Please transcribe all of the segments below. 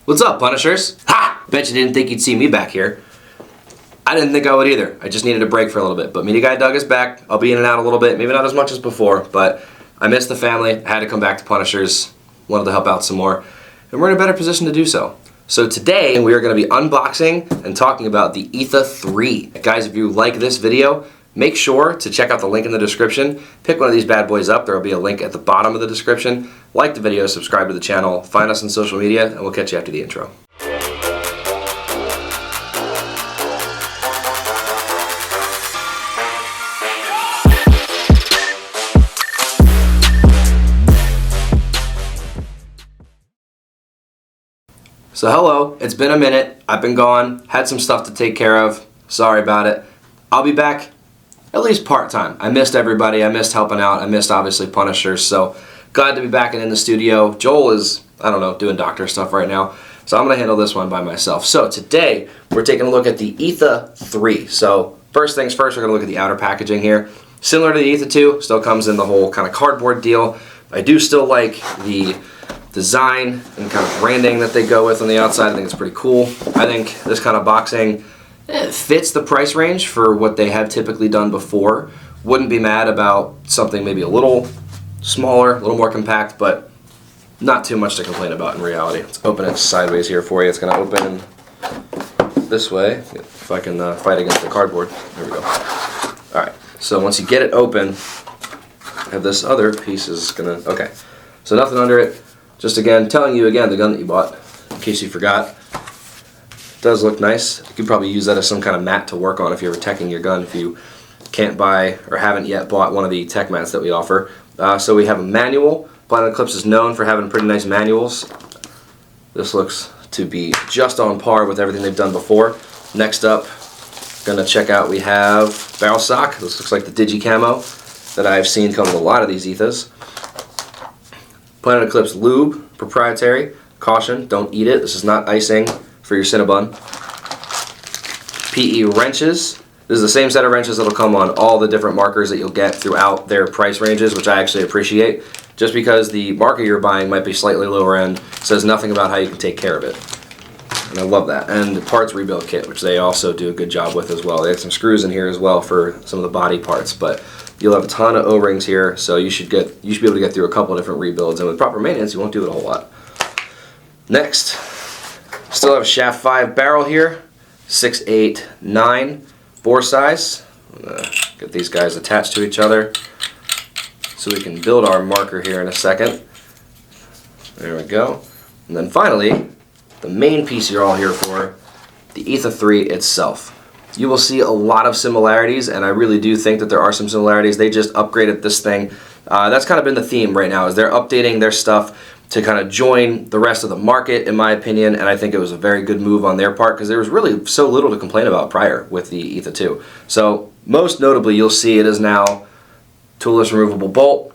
What's up, Punishers? Ha! Bet you didn't think you'd see me back here. I didn't think I would either. I just needed a break for a little bit. But Media Guy Doug is back. I'll be in and out a little bit. Maybe not as much as before, but I missed the family. I had to come back to Punishers. Wanted to help out some more. And we're in a better position to do so. So today, we are going to be unboxing and talking about the Etha 3. Guys, if you like this video, make sure to check out the link in the description. Pick one of these bad boys up. There will be a link at the bottom of the description. Like the video, subscribe to the channel, find us on social media, and we'll catch you after the intro. So hello, it's been a minute. I've been gone, had some stuff to take care of. Sorry about it. I'll be back at least part-time. I missed everybody. I missed helping out. I missed obviously Punishers. So glad to be back and in the studio. Joel is, I don't know, doing doctor stuff right now. So I'm going to handle this one by myself. So today we're taking a look at the Etha 3. So first things first, we're going to look at the outer packaging here. Similar to the Etha 2, still comes in the whole kind of cardboard deal. I do still like the design and kind of branding that they go with on the outside. I think it's pretty cool. I think this kind of boxing fits the price range for what they have typically done before. Wouldn't be mad about something maybe a little smaller, a little more compact, but not too much to complain about in reality. Let's open it sideways here for you. It's going to open this way, if I can fight against the cardboard. There we go. Alright, so once you get it open, I have this other piece is going to, okay. So nothing under it. Just again, telling you again the gun that you bought, in case you forgot. It does look nice. You could probably use that as some kind of mat to work on if you're teching your gun, if you can't buy or haven't yet bought one of the tech mats that we offer. So we have a manual. Planet Eclipse is known for having pretty nice manuals. This looks to be just on par with everything they've done before. Next up, gonna check out, we have barrel stock. This looks like the Digi Camo that I've seen come with a lot of these Ethas. Planet Eclipse lube, proprietary. Caution, don't eat it. This is not icing for your Cinnabon. PE wrenches. This is the same set of wrenches that will come on all the different markers that you'll get throughout their price ranges, which I actually appreciate. Just because the marker you're buying might be slightly lower end, says nothing about how you can take care of it. And I love that. And the parts rebuild kit, which they also do a good job with as well. They have some screws in here as well for some of the body parts, but you'll have a ton of O-rings here, so you should be able to get through a couple of different rebuilds, and with proper maintenance, you won't do it a whole lot. Next, still have a shaft 5 barrel here, 6, 8, 9 bore size. I'm gonna get these guys attached to each other so we can build our marker here in a second. There we go. And then finally, the main piece you're all here for, the Etha 3 itself. You will see a lot of similarities, and I really do think that there are some similarities. They just upgraded this thing. That's kind of been the theme right now, is they're updating their stuff to kind of join the rest of the market, in my opinion, and I think it was a very good move on their part because there was really so little to complain about prior with the Etha 2. So most notably, you'll see it is now toolless removable bolt.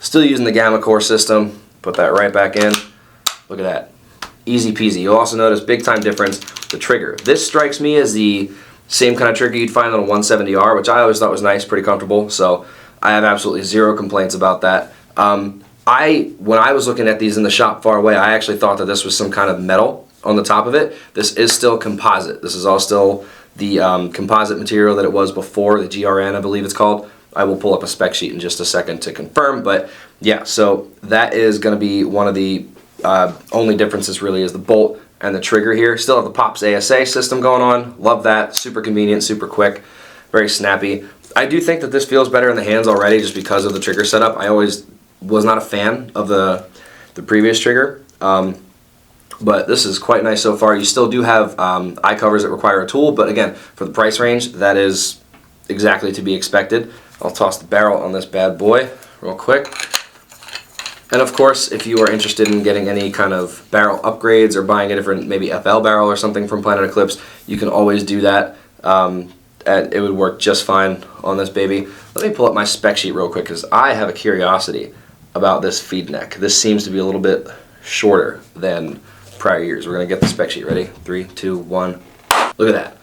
Still using the Gamma Core system. Put that right back in. Look at that. Easy peasy. You'll also notice big time difference, the trigger. This strikes me as the same kind of trigger you'd find on a 170R, which I always thought was nice, pretty comfortable, so I have absolutely zero complaints about that. When I was looking at these in the shop far away, I actually thought that this was some kind of metal on the top of it. This is still composite. This is all still the composite material that it was before, the GRN I believe it's called. I will pull up a spec sheet in just a second to confirm, but yeah, so that is going to be one of the only differences really is the bolt and the trigger here. Still have the Pops ASA system going on. Love that. Super convenient, super quick, very snappy. I do think that this feels better in the hands already just because of the trigger setup. I always was not a fan of the previous trigger, but this is quite nice so far. You still do have eye covers that require a tool, but again, for the price range, that is exactly to be expected. I'll toss the barrel on this bad boy real quick. And of course, if you are interested in getting any kind of barrel upgrades or buying a different maybe FL barrel or something from Planet Eclipse, you can always do that. And it would work just fine on this baby. Let me pull up my spec sheet real quick because I have a curiosity about this feed neck. This seems to be a little bit shorter than prior years. We're going to get the spec sheet ready. 3, 2, 1. Look at that.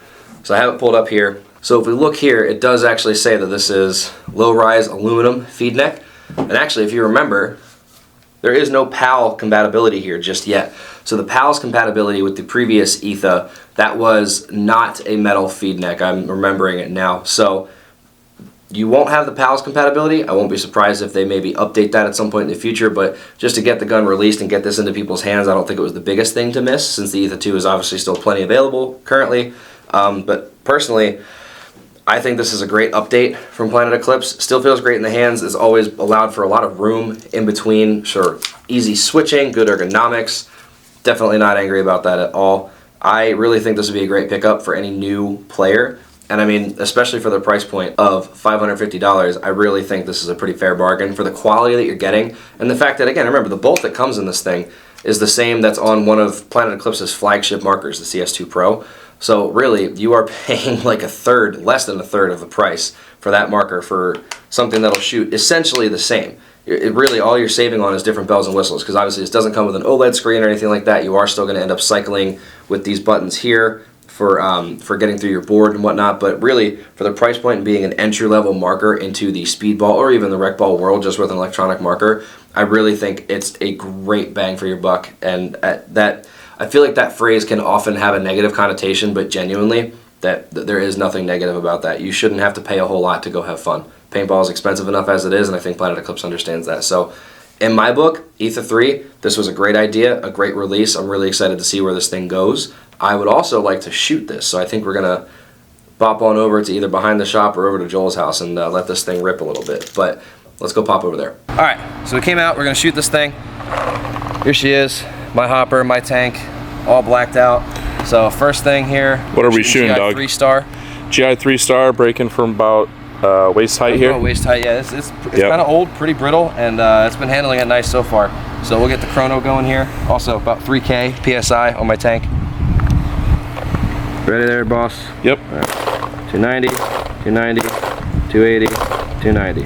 So I have it pulled up here. So if we look here, it does actually say that this is low-rise aluminum feed neck. And actually, if you remember, there is no PAL compatibility here just yet. So the PAL's compatibility with the previous Etha, that was not a metal feed neck. I'm remembering it now. So you won't have the PAL's compatibility. I won't be surprised if they maybe update that at some point in the future, but just to get the gun released and get this into people's hands, I don't think it was the biggest thing to miss, since the Etha 2 is obviously still plenty available currently. But personally, I think this is a great update from Planet Eclipse. Still feels great in the hands. It's always allowed for a lot of room in between. Sure, easy switching, good ergonomics. Definitely not angry about that at all. I really think this would be a great pickup for any new player. And I mean, especially for the price point of $550, I really think this is a pretty fair bargain for the quality that you're getting. And the fact that, again, remember, the bolt that comes in this thing is the same that's on one of Planet Eclipse's flagship markers, the CS2 Pro. So really, you are paying like a third, less than a third of the price for that marker for something that'll shoot essentially the same. It really, all you're saving on is different bells and whistles, because obviously this doesn't come with an OLED screen or anything like that. You are still going to end up cycling with these buttons here for getting through your board and whatnot, but really for the price point and being an entry-level marker into the speedball or even the rec ball world just with an electronic marker, I really think it's a great bang for your buck. And that, I feel like that phrase can often have a negative connotation, but genuinely, that there is nothing negative about that. You shouldn't have to pay a whole lot to go have fun. Paintball is expensive enough as it is, and I think Planet Eclipse understands that. So in my book, Etha 3, this was a great idea, a great release. I'm really excited to see where this thing goes. I would also like to shoot this, so I think we're going to pop on over to either behind the shop or over to Joel's house and let this thing rip a little bit. But let's go pop over there. All right, so we came out, we're going to shoot this thing. Here she is, my hopper, my tank, all blacked out. So first thing here. What are we shooting, Doug? GI 3-star. GI 3-star, breaking from about waist height here. Waist height, yeah. It's kind of old, pretty brittle, and it's been handling it nice so far. So we'll get the chrono going here. Also about 3K PSI on my tank. Ready there, boss? Yep. Right. 290, 290, 280, 290.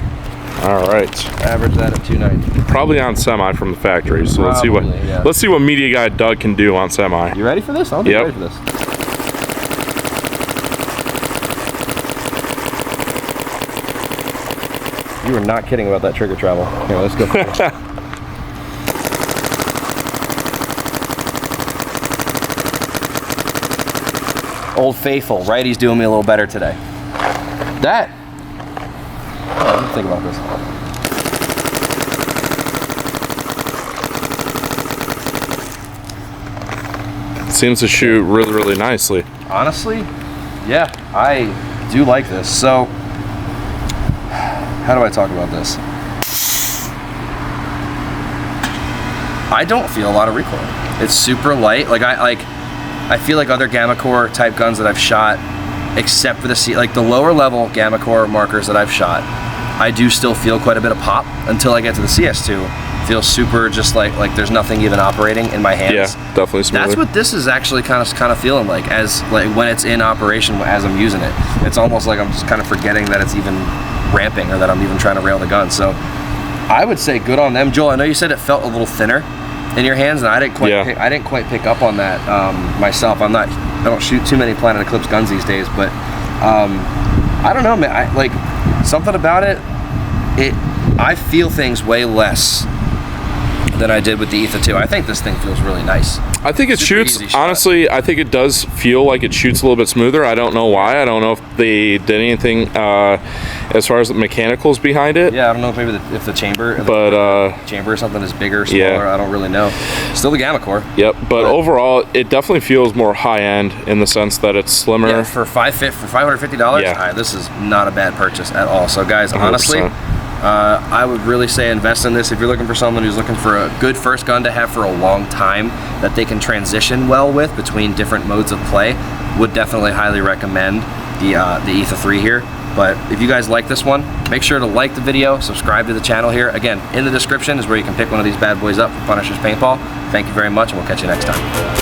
All right. Average that at 290. Probably on semi from the factory. So Probably, let's see what media guy Doug can do on semi. You ready for this? I'll be ready for this. You were not kidding about that trigger travel. Here, let's go. Old Faithful, righty's doing me a little better today. That. Oh, let me think about this. Seems to shoot really, really nicely. Honestly, yeah, I do like this. So, how do I talk about this? I don't feel a lot of recoil. It's super light. I feel like other Gamma Core type guns that I've shot, except for the lower level Gamma Core markers that I've shot, I do still feel quite a bit of pop until I get to the CS2. Feels super just like there's nothing even operating in my hands. Yeah, definitely smoother. That's what this is actually kind of feeling like when it's in operation as I'm using it. It's almost like I'm just kind of forgetting that it's even ramping or that I'm even trying to rail the gun. So I would say good on them. Joel, I know you said it felt a little thinner in your hands, and I didn't quite pick up on that myself. I don't shoot too many Planet Eclipse guns these days, but I don't know, man. Something about it. I feel things way less than I did with the Etha 2. I think this thing feels really nice. I think it shoots, honestly, I think it does feel like it shoots a little bit smoother. I don't know why. I don't know if they did anything as far as the mechanicals behind it. Yeah, I don't know if the chamber, chamber or something is bigger, smaller, yeah. I don't really know. Still the Gamma Core. Yep, but overall, it definitely feels more high-end in the sense that it's slimmer. Yeah, for $550, yeah. This is not a bad purchase at all. So guys, 100%. Honestly, I would really say invest in this if you're looking for someone who's looking for a good first gun to have for a long time that they can transition well with between different modes of play. Would definitely highly recommend the Etha 3 here. But if you guys like this one, make sure to like the video, subscribe to the channel here. Again, in the description is where you can pick one of these bad boys up from Punisher's Paintball. Thank you very much, and we'll catch you next time.